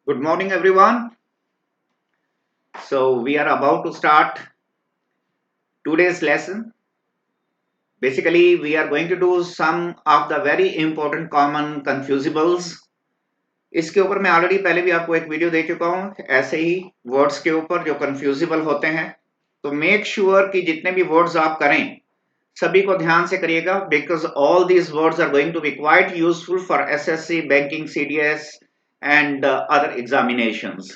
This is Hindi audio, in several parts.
Good morning, everyone. So, we are about to start today's lesson. Basically, we are going to do some of the very important common confusibles. इसके ऊपर मैं ऑलरेडी पहले भी आपको एक वीडियो दे चुका हूं, ऐसे ही वर्ड्स के ऊपर जो कंफ्यूजिबल होते हैं। तो मेक श्योर कि जितने भी वर्ड्स आप करें सभी को ध्यान से करिएगा, because all these words are going to be quite useful for SSC, banking, CDS and other examinations.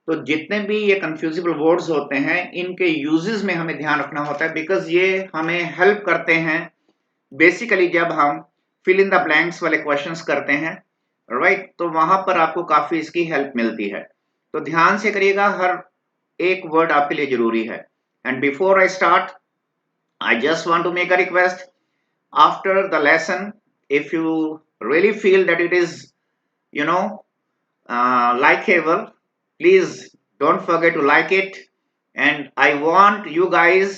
तो जितने भी ये कंफ्यूजिबल वर्ड्स होते हैं इनके यूजेस में हमें ध्यान रखना होता है, बिकॉज ये हमें हेल्प करते हैं बेसिकली जब हम फिल इन द ब्लैंक्स वाले क्वेश्चंस करते हैं, राइट। तो वहां पर आपको काफी इसकी हेल्प मिलती है। तो ध्यान से करिएगा, हर एक वर्ड आपके लिए जरूरी है। And before I start, I just want to make a request. After the lesson, if you really feel that it is, you know, likeable, please don't forget to like it. And I want you guys,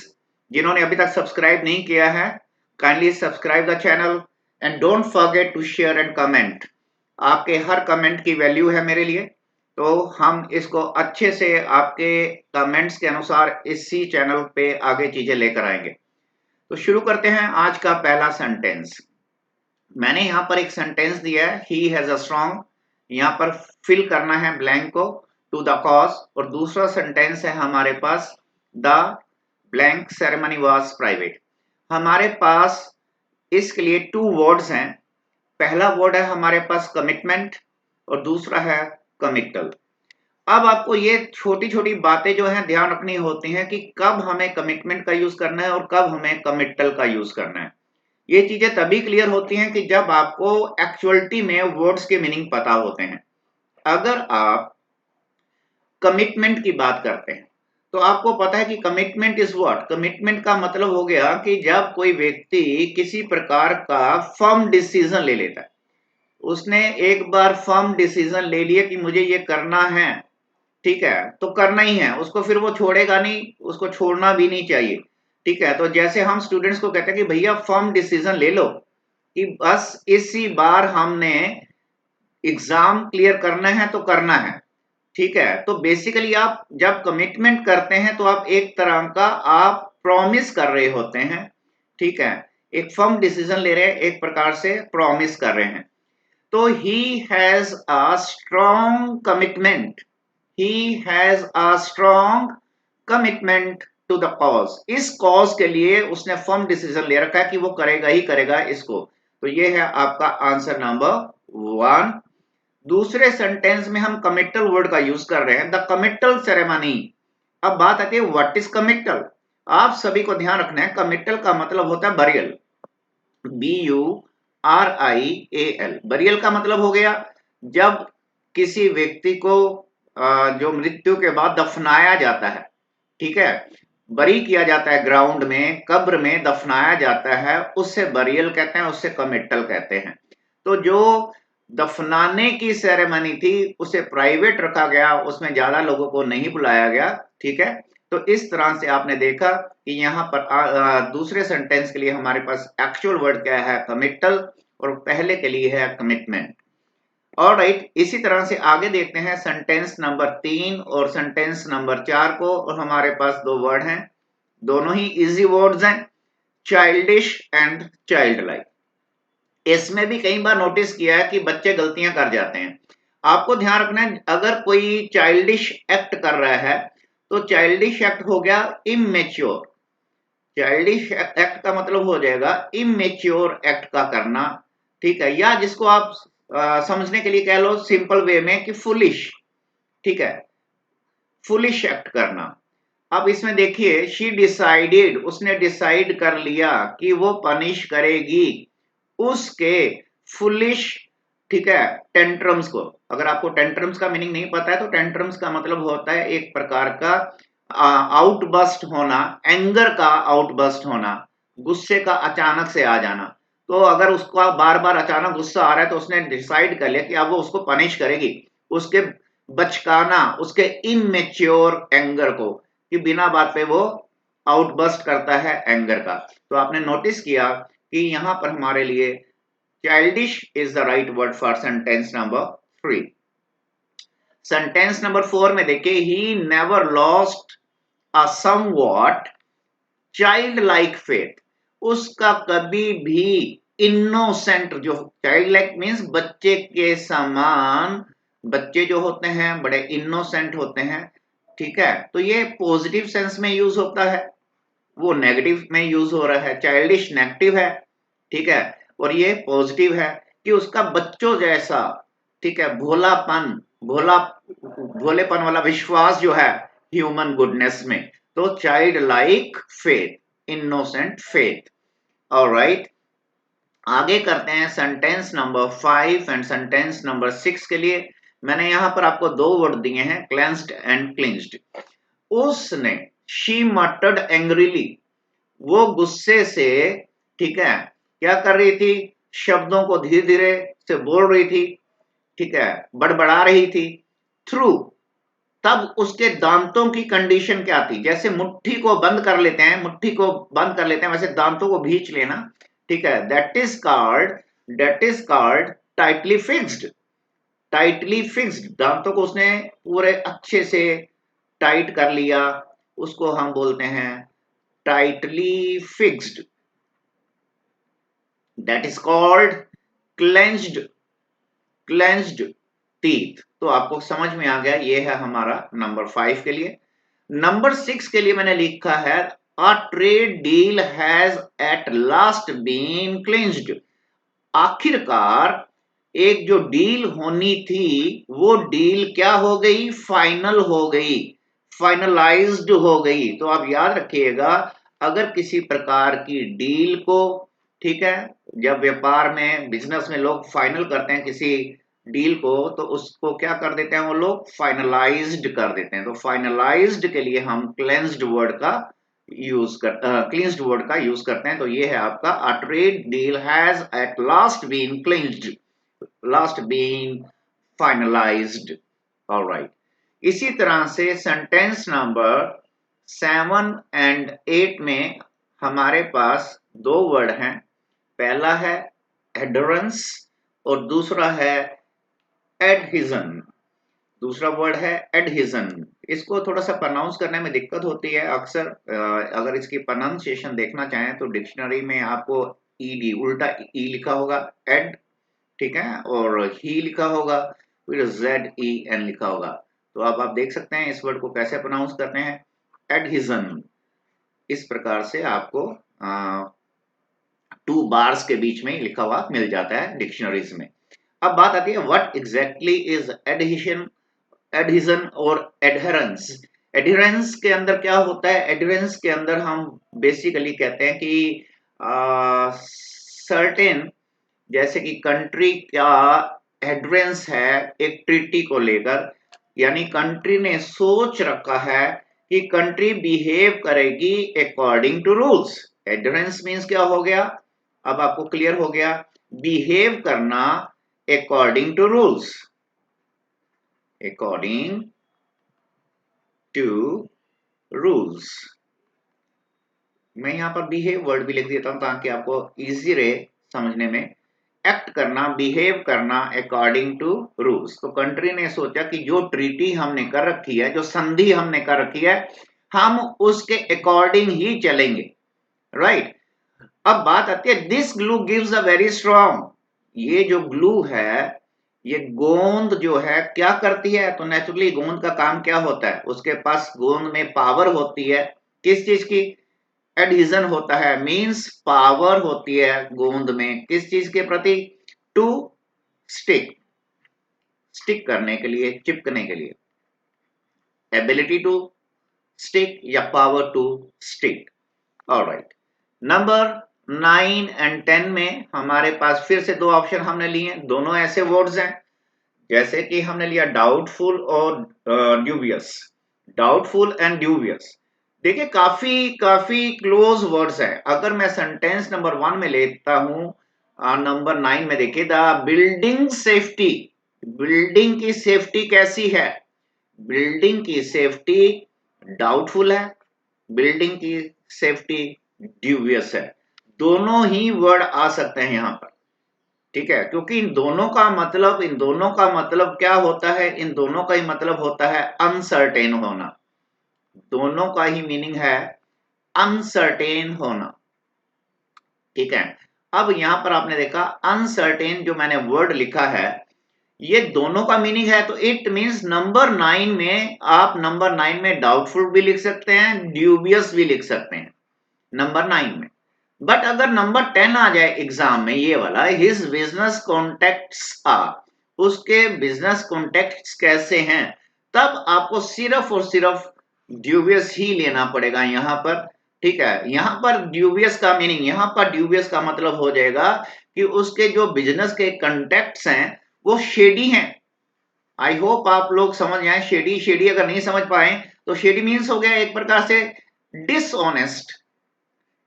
जिन्होंने अभी तक सब्सक्राइब नहीं किया है, kindly subscribe the channel and don't forget to share and comment. आपके हर कमेंट की वैल्यू है मेरे लिए। तो हम इसको अच्छे से आपके कमेंट्स के अनुसार इसी चैनल पे आगे चीजें लेकर आएंगे। तो शुरू करते हैं आज का पहला सेंटेंस। मैंने यहाँ पर एक सेंटेंस दिया है, ही हैज अ स्ट्रॉन्ग। यहाँ पर फिल करना है ब्लैंक को टू द कॉज। और दूसरा सेंटेंस है हमारे पास, the blank ceremony was private. हमारे पास इसके लिए टू वर्ड्स हैं। पहला वर्ड है हमारे पास कमिटमेंट और दूसरा है कमिटल। अब आपको ये छोटी छोटी बातें जो है ध्यान रखनी होती हैं कि कब हमें कमिटमेंट का यूज करना है और कब हमें कमिटल का यूज करना है। ये चीजें तभी क्लियर होती हैं कि जब आपको एक्चुअलिटी में वर्ड्स के मीनिंग पता होते हैं। अगर आप कमिटमेंट की बात करते हैं तो आपको पता है कि कमिटमेंट इज व्हाट। कमिटमेंट का मतलब हो गया कि जब कोई व्यक्ति किसी प्रकार का फर्म डिसीजन ले लेता है, उसने एक बार फर्म डिसीजन ले लिया कि मुझे ये करना है, ठीक है, तो करना ही है उसको, फिर वो छोड़ेगा नहीं, उसको छोड़ना भी नहीं चाहिए। ठीक है, तो जैसे हम स्टूडेंट्स को कहते हैं कि भैया फर्म डिसीजन ले लो कि बस इसी बार हमने एग्जाम क्लियर करना है तो करना है। ठीक है, तो बेसिकली आप जब कमिटमेंट करते हैं तो आप एक तरह का आप प्रॉमिस कर रहे होते हैं। ठीक है, एक फर्म डिसीजन ले रहे हैं, एक प्रकार से प्रॉमिस कर रहे हैं। तो he has a strong commitment, he has a strong commitment to the cause. इस कॉज के लिए उसने फर्म डिसीजन ले रखा है कि वो करेगा ही करेगा इसको। तो ये है आपका आंसर नंबर 1। दूसरे सेंटेंस में हम कमिटल वर्ड का यूज कर रहे हैं, द कमिटल सेरेमनी। अब बात आती है व्हाट इज कमिटल। आप सभी को ध्यान रखना है, कमिटल का मतलब होता है बरियल, BURIAL। बरियल का मतलब हो गया जब किसी व्यक्ति को जो मृत्यु के बाद दफनाया जाता है, ठीक है, बरी किया जाता है, ग्राउंड में कब्र में दफनाया जाता है, उससे बरियल कहते हैं, उससे कमिटल कहते हैं। तो जो दफनाने की सेरेमनी थी उसे प्राइवेट रखा गया, उसमें ज्यादा लोगों को नहीं बुलाया गया। ठीक है, तो इस तरह से आपने देखा कि यहाँ पर दूसरे सेंटेंस के लिए हमारे पास एक्चुअल वर्ड क्या है, कमिटल, और पहले के लिए है कमिटमेंट। ऑलराइट, इसी तरह से आगे देखते हैं सेंटेंस नंबर 3 और सेंटेंस नंबर 4 को। और हमारे पास दो वर्ड हैं, दोनों ही इजी वर्ड्स हैं, चाइल्डिश एंड चाइल्ड लाइक। इसमें भी कई बार नोटिस किया है कि बच्चे गलतियां कर जाते हैं। आपको ध्यान रखना है, अगर कोई चाइल्डिश एक्ट कर रहा है तो चाइल्डिश एक्ट हो गया इमेच्योर। चाइल्डिश एक्ट का मतलब हो जाएगा इमेच्योर एक्ट का करना। ठीक है, या जिसको आप समझने के लिए कह लो सिंपल वे में कि फुलिश। ठीक है, फुलिश एक्ट करना। अब इसमें देखिए, शी डिसाइडेड, उसने डिसाइड कर लिया कि वो पनिश करेगी उसके फुलिश, ठीक है, टेंट्रम्स को। अगर आपको टेंट्रम्स का मीनिंग नहीं पता है तो टेंट्रम्स का मतलब होता है एक प्रकार का आउटबस्ट होना, एंगर का आउटबस्ट होना, गुस्से का अचानक से आ जाना। तो अगर उसका बार बार अचानक गुस्सा आ रहा है तो उसने डिसाइड कर लिया कि अब वो उसको पनिश करेगी, उसके बचकाना, उसके इमेच्योर एंगर को, कि बिना बात पे वो आउटबस्ट करता है एंगर का। तो आपने नोटिस किया कि यहां पर हमारे लिए childish is the right word for sentence number 3। Sentence number 4 में देखिए, he never lost a somewhat child like faith, उसका कभी भी इनोसेंट, जो चाइल्ड लाइक मीन्स बच्चे के समान, बच्चे जो होते हैं बड़े इनोसेंट होते हैं, ठीक है, तो ये पॉजिटिव सेंस में यूज होता है, वो नेगेटिव में यूज हो रहा है, चाइल्डिश नेगेटिव है, ठीक है, और ये पॉजिटिव है कि उसका बच्चों जैसा, ठीक है, भोलापन, भोला भोलेपन वाला विश्वास जो है ह्यूमन गुडनेस में, तो child like faith, innocent faith. Alright, आगे करते हैं sentence number 5 and sentence number 6 के लिए। मैंने यहां पर आपको दो वर्ड दिए हैं, क्लेंस्ड एंड क्लिंज्ड। उसने, शी मटर्ड एंग्रीली, वो गुस्से से, ठीक है, क्या कर रही थी, शब्दों को धीरे धीरे से बोल रही थी, ठीक है, बड़बड़ा रही थी। थ्रू, तब उसके दांतों की कंडीशन क्या थी, जैसे मुट्ठी को बंद कर लेते हैं, मुट्ठी को बंद कर लेते हैं, वैसे दांतों को भींच लेना, ठीक है, that is called tightly fixed. Tightly fixed, दांतों को उसने पूरे अच्छे से टाइट कर लिया, उसको हम बोलते हैं tightly fixed, that is called clenched, clenched teeth. तो आपको समझ में आ गया, ये है हमारा नंबर 5 के लिए। नंबर 6 के लिए मैंने लिखा है, a trade deal has at last been clinched. आखिरकार एक जो डील होनी थी, वो डील क्या हो गई, फाइनल हो गई, फाइनलाइज्ड हो गई। तो आप याद रखिएगा, अगर किसी प्रकार की डील को, ठीक है, जब व्यापार में, बिजनेस में लोग फाइनल करते हैं किसी डील को, तो उसको क्या कर देते हैं वो लोग, फाइनलाइज्ड कर देते हैं। तो फाइनलाइज्ड के लिए हम क्लेंस्ड वर्ड का क्लींस्ड वर्ड का यूज करते हैं। तो ये है आपका, a trade deal has at last been cleansed, last been finalised. Alright, इसी तरह से सेंटेंस नंबर 7 एंड 8 में हमारे पास दो वर्ड हैं, पहला है एडरेंस और दूसरा है एडहिजन। दूसरा वर्ड है एडहिजन। इसको थोड़ा सा प्रोनाउंस करने में दिक्कत होती है अक्सर, अगर इसकी प्रोनाउंसिएशन देखना चाहें तो डिक्शनरी में आपको ईडी, उल्टा ई लिखा होगा, एड, ठीक है, और ही लिखा होगा, फिर जेड ई एन लिखा होगा। तो अब आप देख सकते हैं इस वर्ड को कैसे प्रोनाउंस करते हैं, एडहिजन। इस प्रकार से आपको 2 बार्स के बीच में लिखा हुआ मिल जाता है डिक्शनरीज में। अब बात आती है, व्हाट एग्जैक्टली इज एडहिशन, एडहिजन और एडहेरेंस। एडहेरेंस के अंदर क्या होता है, एडहेरेंस के अंदर हम बेसिकली कहते हैं कि सर्टेन, जैसे कि कंट्री का एडहेरेंस है एक ट्रीटी को लेकर, यानी कंट्री ने सोच रखा है कि कंट्री बिहेव करेगी according to rules. Adherence means क्या हो गया, अब आपको क्लियर हो गया, बिहेव करना according to rules, according to rules. मैं यहां पर बिहेव वर्ड भी लिख देता हूं ताकि आपको इजी रहे समझने में। एक्ट करना, बिहेव करना अकॉर्डिंग टू रूल्स। तो कंट्री ने सोचा कि जो ट्रीटी हमने कर रखी है, जो संधि हमने कर रखी है, हम उसके अकॉर्डिंग ही चलेंगे, राइट। अब बात आती है, this glue gives a very strong. ये जो ग्लू है, ये गोंद जो है क्या करती है, तो नेचुरली गोंद का काम क्या होता है, उसके पास गोंद में पावर होती है, किस चीज की, एडहिजन होता है, मींस पावर होती है गोंद में, किस चीज के प्रति, टू स्टिक, स्टिक करने के लिए, चिपकने के लिए, एबिलिटी टू स्टिक या power to stick. Alright, number 9 and 10 में हमारे पास फिर से दो ऑप्शन हमने लिए, दोनों ऐसे वर्ड्स हैं, जैसे कि हमने लिया डाउटफुल और ड्यूबियस। डाउटफुल एंड ड्यूबियस, देखिए काफी काफी क्लोज वर्ड्स हैं। अगर मैं सेंटेंस नंबर 1 में लेता हूं, नंबर 9 में देखिए, द बिल्डिंग सेफ्टी, बिल्डिंग की सेफ्टी कैसी है, बिल्डिंग की सेफ्टी डाउटफुल है, बिल्डिंग की सेफ्टी ड्यूबियस है। दोनों ही वर्ड आ सकते हैं यहां पर, ठीक है, क्योंकि इन दोनों का मतलब क्या होता है, इन दोनों का ही मतलब होता है अनसर्टेन होना, दोनों का ही मीनिंग है अनसर्टेन होना। ठीक है, अब यहां पर आपने देखा अनसर्टेन जो मैंने वर्ड लिखा है ये दोनों का मीनिंग है, तो इट मींस नंबर 9 में आप नंबर 9 में डाउटफुल भी लिख सकते हैं, ड्यूबियस भी लिख सकते हैं नंबर 9 में। बट अगर नंबर 10 आ जाए एग्जाम में, ये वाला हिज बिजनेस कॉन्टेक्ट्स आर, उसके बिजनेस कॉन्टेक्ट्स कैसे हैं, तब आपको सिर्फ और सिर्फ ड्यूबियस ही लेना पड़ेगा यहां पर। ठीक है, यहां पर ड्यूबियस का मीनिंग, यहां पर ड्यूबियस का मतलब हो जाएगा कि उसके जो बिजनेस के कॉन्टेक्ट्स हैं वो शेडी हैं। आई होप आप लोग समझ जाए, शेडी शेडी अगर नहीं समझ पाए तो शेडी मीन्स हो गया एक प्रकार से डिसऑनेस्ट,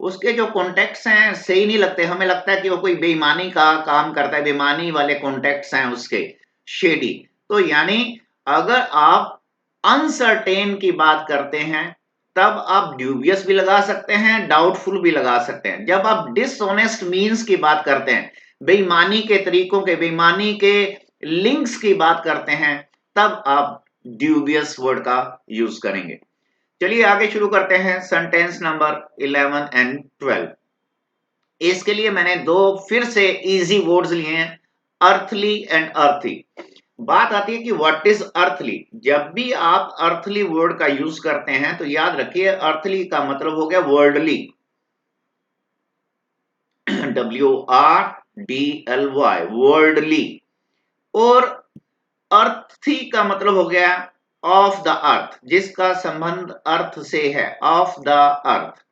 उसके जो कॉन्टेक्ट्स हैं सही नहीं लगते, हमें लगता है कि वो कोई बेईमानी का काम करता है, बेईमानी वाले कॉन्टेक्ट्स हैं उसके, शेडी। तो यानी अगर आप अनसर्टेन की बात करते हैं तब आप ड्यूबियस भी लगा सकते हैं, डाउटफुल भी लगा सकते हैं। जब आप डिसऑनेस्ट मीन्स की बात करते हैं, बेईमानी के तरीकों के, बेईमानी के लिंक्स की बात करते हैं, तब आप ड्यूबियस वर्ड का यूज करेंगे। चलिए आगे शुरू करते हैं सेंटेंस नंबर 11 एंड 12। इसके लिए मैंने दो फिर से इजी वर्ड्स लिए हैं, अर्थली एंड अर्थी। बात आती है कि व्हाट इज अर्थली। जब भी आप अर्थली वर्ड का यूज करते हैं तो याद रखिए अर्थली का मतलब हो गया वर्ल्डली, WRDLY, वर्ल्डली। और अर्थी का मतलब हो गया ऑफ द अर्थ, जिसका संबंध अर्थ से है, ऑफ द अर्थ।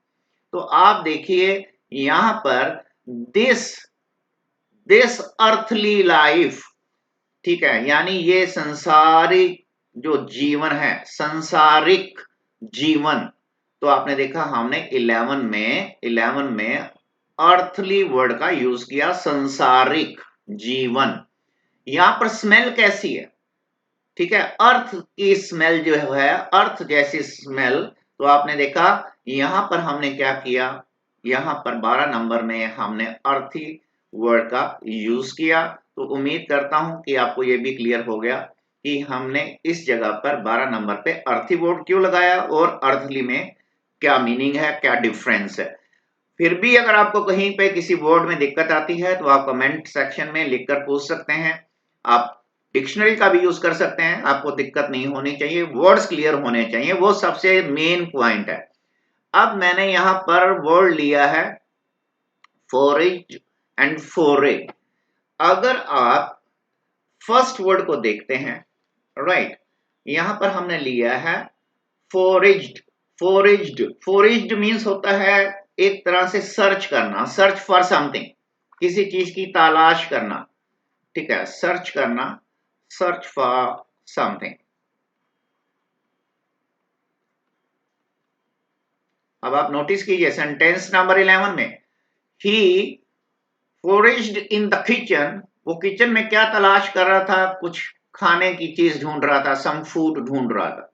तो आप देखिए यहां पर दिस दिस अर्थली लाइफ, ठीक है, यानी ये संसारिक जो जीवन है, संसारिक जीवन। तो आपने देखा हमने 11 में अर्थली वर्ड का यूज किया, संसारिक जीवन। यहां पर स्मेल कैसी है, ठीक है, अर्थ की स्मेल जो है, अर्थ जैसी स्मेल। तो आपने देखा यहां पर हमने क्या किया, यहां पर 12 नंबर में हमने अर्थी वर्ड का यूज किया। तो उम्मीद करता हूं कि आपको यह भी क्लियर हो गया कि हमने इस जगह पर 12 नंबर पे अर्थी वर्ड क्यों लगाया और अर्थली में क्या मीनिंग है, क्या डिफरेंस है। फिर भी अगर आपको कहीं पे किसी वर्ड में दिक्कत आती है तो आप कमेंट सेक्शन में लिखकर पूछ सकते हैं। आप डिक्शनरी का भी यूज कर सकते हैं, आपको दिक्कत नहीं होनी चाहिए, वर्ड्स क्लियर होने चाहिए, वो सबसे मेन पॉइंट है। अब मैंने यहां पर वर्ड लिया है फोरेज एंड फोरे। अगर आप फर्स्ट वर्ड को देखते हैं, राइट, यहां पर हमने लिया है फोरेज्ड। फोरेज्ड मीन्स होता है एक तरह से सर्च करना, सर्च फॉर समथिंग, किसी चीज की तलाश करना। ठीक है, सर्च करना, सर्च फॉर समथिंग। अब आप नोटिस कीजिए सेंटेंस नंबर 11 में ही फोरेज्ड इन द किचन, वो किचन में क्या तलाश कर रहा था, कुछ खाने की चीज ढूंढ रहा था, सम फूड ढूंढ रहा था।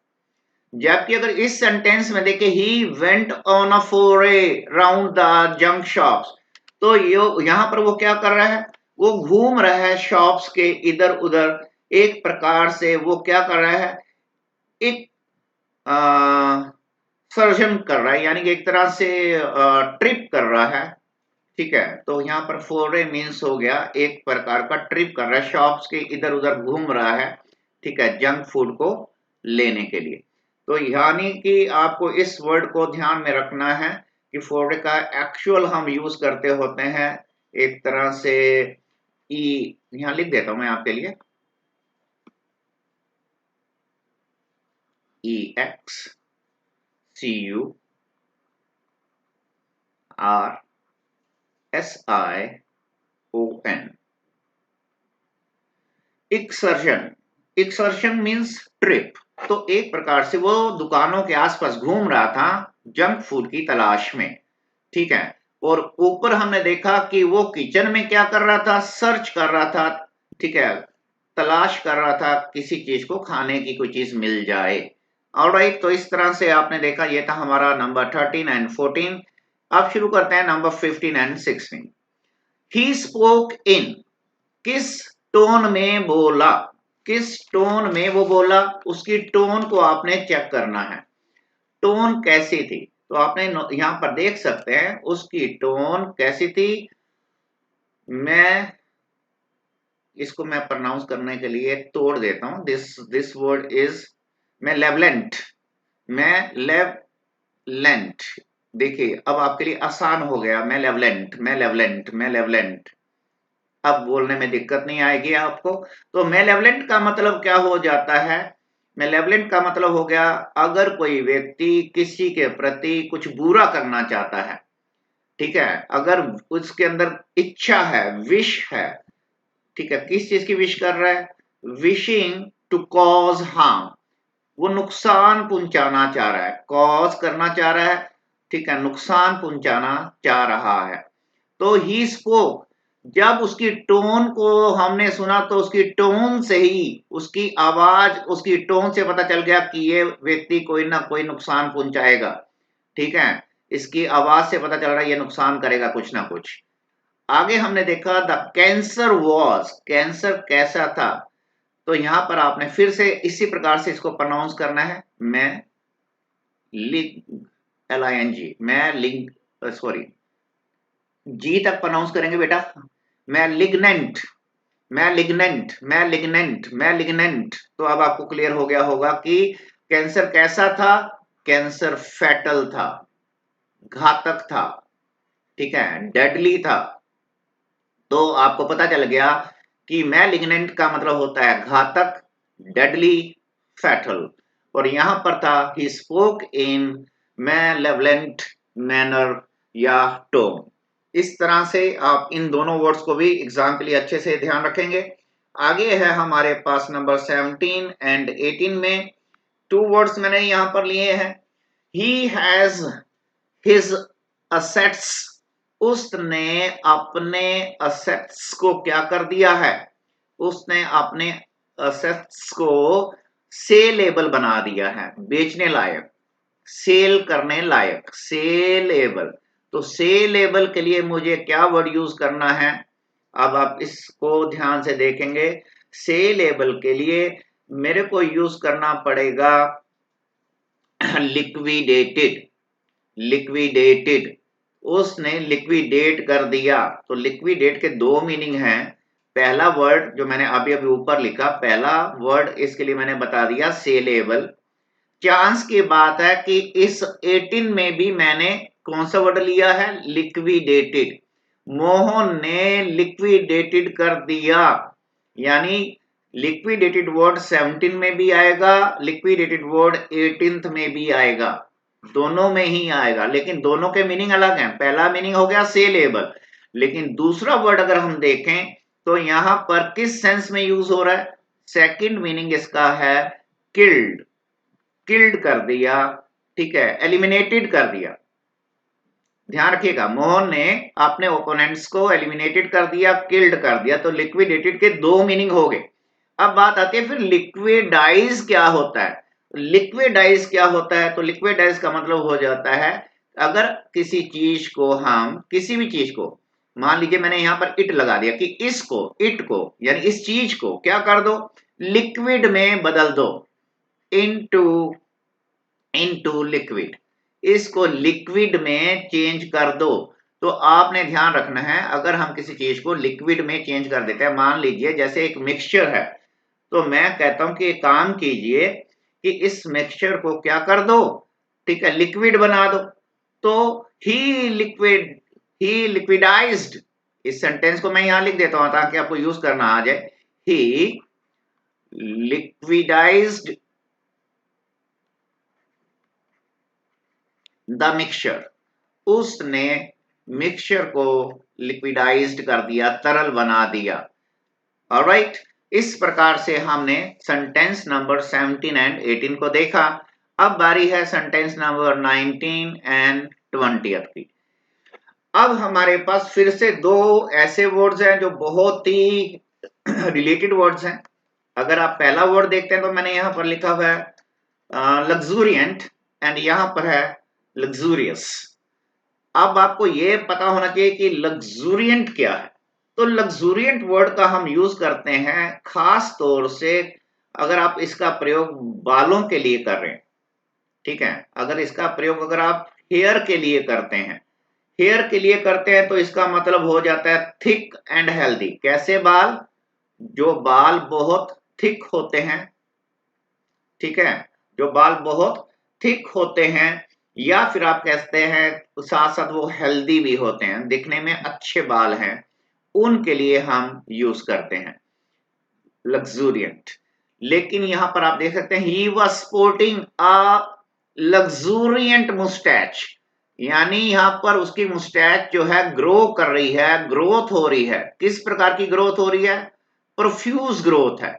जबकि अगर इस सेंटेंस में देखें ही वेंट ऑन अ फोरे राउंड द जंक शॉप्स, तो यहां पर वो क्या कर रहा है, वो घूम रहा है शॉप्स के इधर उधर, एक प्रकार से वो क्या कर रहा है, एक सर्जन कर रहा है, यानी कि एक तरह से ट्रिप कर रहा है। ठीक है, तो यहाँ पर फोरे मीन्स हो गया एक प्रकार का ट्रिप कर रहा है, शॉप्स के इधर उधर घूम रहा है, ठीक है, जंक फूड को लेने के लिए। तो यानी कि आपको इस वर्ड को ध्यान में रखना है कि फोरे का एक्चुअल हम यूज करते होते हैं एक तरह से ई, यहां लिख देता हूं मैं आपके लिए, EXCURSION। Exertion, exertion means trip. तो एक प्रकार से वो दुकानों के आसपास घूम रहा था जंक फूड की तलाश में। ठीक है, और ऊपर हमने देखा कि वो किचन में क्या कर रहा था, सर्च कर रहा था, ठीक है, तलाश कर रहा था किसी चीज को खाने की, कोई चीज मिल जाए। ऑलराइट, तो इस तरह से आपने देखा ये था हमारा नंबर 13 एंड 14। अब शुरू करते हैं number 15 and 16। He spoke in, किस टोन में बोला, किस टोन में वो बोला, उसकी टोन को आपने चेक करना है। टोन कैसी थी, तो आपने यहां पर देख सकते हैं उसकी टोन कैसी थी। मैं इसको मैं प्रोनाउंस करने के लिए तोड़ देता हूं। This word is malevolent, malevolent. देखिए अब आपके लिए आसान हो गया, मेलेवलेंट मेलेवलेंट मेलेवलेंट। अब बोलने में दिक्कत नहीं आएगी आपको। तो मेलेवलेंट का मतलब क्या हो जाता है, मेलेवलेंट का मतलब हो गया अगर कोई व्यक्ति किसी के प्रति कुछ बुरा करना चाहता है, ठीक है, अगर उसके अंदर इच्छा है, विश है, ठीक है, किस चीज की विश कर रहा है, विशिंग टू कॉज हार्म, वो नुकसान पहुंचाना चाह रहा है, कॉज करना चाह रहा है, ठीक है, नुकसान पहुंचाना चाह रहा है। तो ही स्पोक, जब उसकी टोन को हमने सुना तो उसकी टोन से ही, उसकी आवाज, उसकी टोन से पता चल गया कि ये व्यक्ति कोई ना कोई नुकसान पहुंचाएगा, ठीक है, इसकी आवाज से पता चल रहा है ये नुकसान करेगा कुछ ना कुछ। आगे हमने देखा द कैंसर वॉज, कैंसर कैसा था, तो यहां पर आपने फिर से इसी प्रकार से इसको प्रोनाउंस करना है। मैं LING, मैं लिंग, सॉरी, जी तक प्रोनाउंस करेंगे बेटा। मैं लिग्नेंट, मैं लिग्नेंट, मैं लिग्नेंट, मैं लिग्नेंट। तो अब आपको क्लियर हो गया होगा कि कैंसर कैसा था, कैंसर फैटल था, घातक था, ठीक है, डेडली था। तो आपको पता चल गया कि मैलिग्नेंट का मतलब होता है घातक, डेडली, फैटल। और यहां पर था ही स्पोक इन मैलेवलेंट मैनर या टोन। इस तरह से आप इन दोनों वर्ड्स को भी एग्जाम के लिए अच्छे से ध्यान रखेंगे। आगे है हमारे पास नंबर 17 एंड 18 में टू वर्ड्स मैंने यहां पर लिए हैं। ही हैज हिज असेट्स, उसने अपने असेट्स को क्या कर दिया है, उसने अपने असेट्स को सेलेबल बना दिया है, बेचने लायक, सेल करने लायक, सेलेबल। तो सेलेबल के लिए मुझे क्या वर्ड यूज करना है, अब आप इसको ध्यान से देखेंगे। सेलेबल के लिए मेरे को यूज करना पड़ेगा लिक्विडेटेड, लिक्विडेटेड, उसने लिक्विडेट कर दिया। तो लिक्विडेट के दो मीनिंग हैं। पहला वर्ड जो मैंने अभी अभी ऊपर लिखा, पहला वर्ड इसके लिए मैंने बता दिया सेलेबल। चांस की बात है कि इस 18 में भी मैंने कौन सा वर्ड लिया है, लिक्विडेटेड। मोहन ने लिक्विडेटेड कर दिया, यानी लिक्विडेटेड वर्ड 17 में भी आएगा, लिक्विडेटेड वर्ड 18 में भी आएगा, दोनों में ही आएगा, लेकिन दोनों के मीनिंग अलग हैं। पहला मीनिंग हो गया सेलेबल, लेकिन दूसरा वर्ड अगर हम देखें तो यहां पर किस सेंस में यूज हो रहा है, सेकंड मीनिंग इसका है किल्ड, किल्ड कर दिया, ठीक है, एलिमिनेटेड कर दिया। ध्यान रखिएगा, मोहन ने अपने ओपोनेंट्स को एलिमिनेटेड कर दिया, किल्ड कर दिया। तो लिक्विडेटेड के दो मीनिंग हो गए। अब बात आती है फिर लिक्विडाइज क्या होता है। लिक्विडाइज क्या होता है, तो लिक्विडाइज का मतलब हो जाता है अगर किसी चीज को हम, किसी भी चीज को, मान लीजिए मैंने यहां पर इट लगा दिया कि इसको, इट को, यानी इस चीज को क्या कर दो, लिक्विड में बदल दो, इनटू, इनटू लिक्विड, इसको लिक्विड में चेंज कर दो। तो आपने ध्यान रखना है अगर हम किसी चीज को लिक्विड में चेंज कर देते हैं, मान लीजिए जैसे एक मिक्सचर है, तो मैं कहता हूं कि एक काम कीजिए कि इस मिक्सचर को क्या कर दो, ठीक है, लिक्विड बना दो। तो ही लिक्विड, ही लिक्विडाइज्ड, इस सेंटेंस को मैं यहां लिख देता हूं ताकि आपको यूज करना आ जाए। ही लिक्विडाइज्ड द मिक्सचर, उसने मिक्सचर को लिक्विडाइज्ड कर दिया, तरल बना दिया। ऑलराइट, इस प्रकार से हमने सेंटेंस नंबर 17 एंड 18 को देखा। अब बारी है सेंटेंस नंबर 19 एंड 20 की। अब हमारे पास फिर से दो ऐसे वर्ड्स हैं जो बहुत ही रिलेटेड वर्ड्स हैं। अगर आप पहला वर्ड देखते हैं तो मैंने यहां पर लिखा हुआ है लग्जूरियंट, एंड यहां पर है लग्जूरियस। अब आपको यह पता होना चाहिए कि लग्जूरियंट क्या है। तो लग्जूरियंट वर्ड का हम यूज करते हैं खास तौर से अगर आप इसका प्रयोग बालों के लिए कर रहे हैं, ठीक है। अगर इसका प्रयोग अगर आप हेयर के लिए करते हैं, हेयर के लिए करते हैं तो इसका मतलब हो जाता है थिक एंड हेल्दी। कैसे बाल? जो बाल बहुत थिक होते हैं, ठीक है, जो बाल बहुत थिक होते हैं, या फिर आप कहते हैं साथ साथ वो हेल्दी भी होते हैं, दिखने में अच्छे बाल हैं, उनके लिए हम यूज करते हैं लग्जूरियंट। लेकिन यहां पर आप देख सकते हैं he was sporting a luxuriant moustache, यानी यहां पर उसकी मुस्टैच जो है ग्रो कर रही है, ग्रोथ हो रही है। किस प्रकार की ग्रोथ हो रही है? प्रोफ्यूज ग्रोथ है,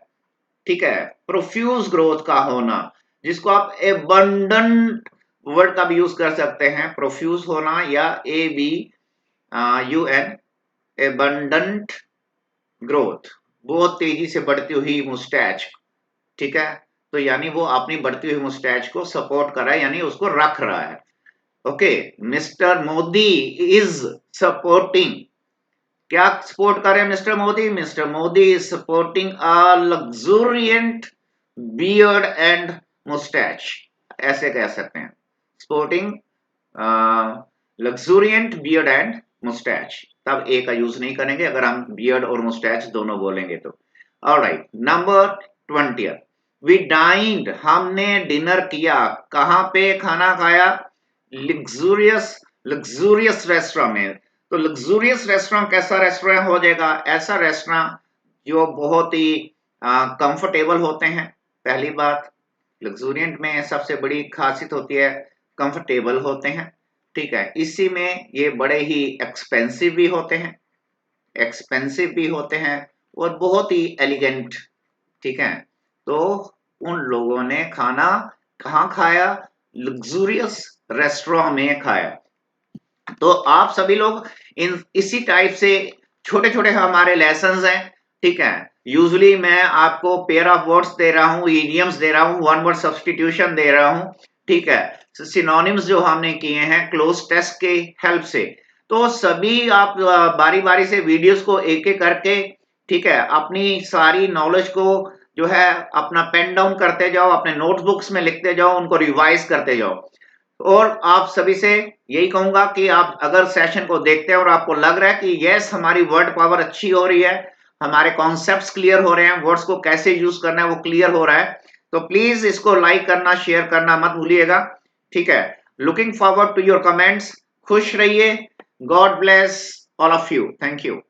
ठीक है। प्रोफ्यूज ग्रोथ का होना, जिसको आप एबंडंट वर्ड का भी यूज कर सकते हैं, प्रोफ्यूज होना या ABUN, एबंडंट ग्रोथ, बहुत तेजी से बढ़ती हुई मुस्टैच, ठीक है। तो यानी वो अपनी बढ़ती हुई मुस्टैच को सपोर्ट कर रहा है, यानी उसको रख रहा है। Okay, mister Modi is supporting, क्या सपोर्ट कर रहे हैं mister Modi? Mister Modi is supporting a luxuriant beard and moustache, ऐसे कह सकते हैं, supporting luxuriant beard and moustache. तब ए का यूज नहीं करेंगे अगर हम बियर्ड और मुस्टैच दोनों बोलेंगे तो। ऑलराइट, नंबर 20, वी डाइंड, हमने डिनर किया। कहां पे खाना खाया? लग्जूरियस, लग्जूरियस रेस्टोरेंट में। तो लग्जूरियस रेस्टोरेंट कैसा रेस्टोरेंट हो जाएगा? ऐसा रेस्टोरेंट जो बहुत ही कंफर्टेबल होते हैं। पहली बात, लग्जूरियंट में सबसे बड़ी खासियत होती है कंफर्टेबल होते हैं, ठीक है। इसी में ये बड़े ही एक्सपेंसिव भी होते हैं, एक्सपेंसिव भी होते हैं और बहुत ही एलिगेंट, ठीक है। तो उन लोगों ने खाना कहाँ खाया? लग्जूरियस रेस्टोरेंट में खाया। तो आप सभी लोग इन इसी टाइप से छोटे छोटे हमारे लेसन्स हैं, ठीक है। यूजुअली मैं आपको पेयर ऑफ वर्ड्स दे रहा हूँ, इडियम्स दे रहा हूँ, वन वर्ड सब्स्टिट्यूशन दे रहा हूँ, ठीक है। सिनोनिम्स जो हमने किए हैं क्लोज टेस्ट के हेल्प से। तो सभी आप बारी बारी से वीडियोस को एक एक करके, ठीक है, अपनी सारी नॉलेज को जो है अपना पेन डाउन करते जाओ, अपने नोटबुक्स में लिखते जाओ, उनको रिवाइज करते जाओ। और आप सभी से यही कहूंगा कि आप अगर सेशन को देखते हैं और आपको लग रहा है कि यस हमारी वर्ड पावर अच्छी हो रही है, हमारे कॉन्सेप्ट्स क्लियर हो रहे हैं, वर्ड्स को कैसे यूज करना है वो क्लियर हो रहा है, तो प्लीज इसको लाइक करना, शेयर करना मत भूलिएगा, ठीक है। Looking forward to your comments. खुश रहिए। God bless all of you. Thank you.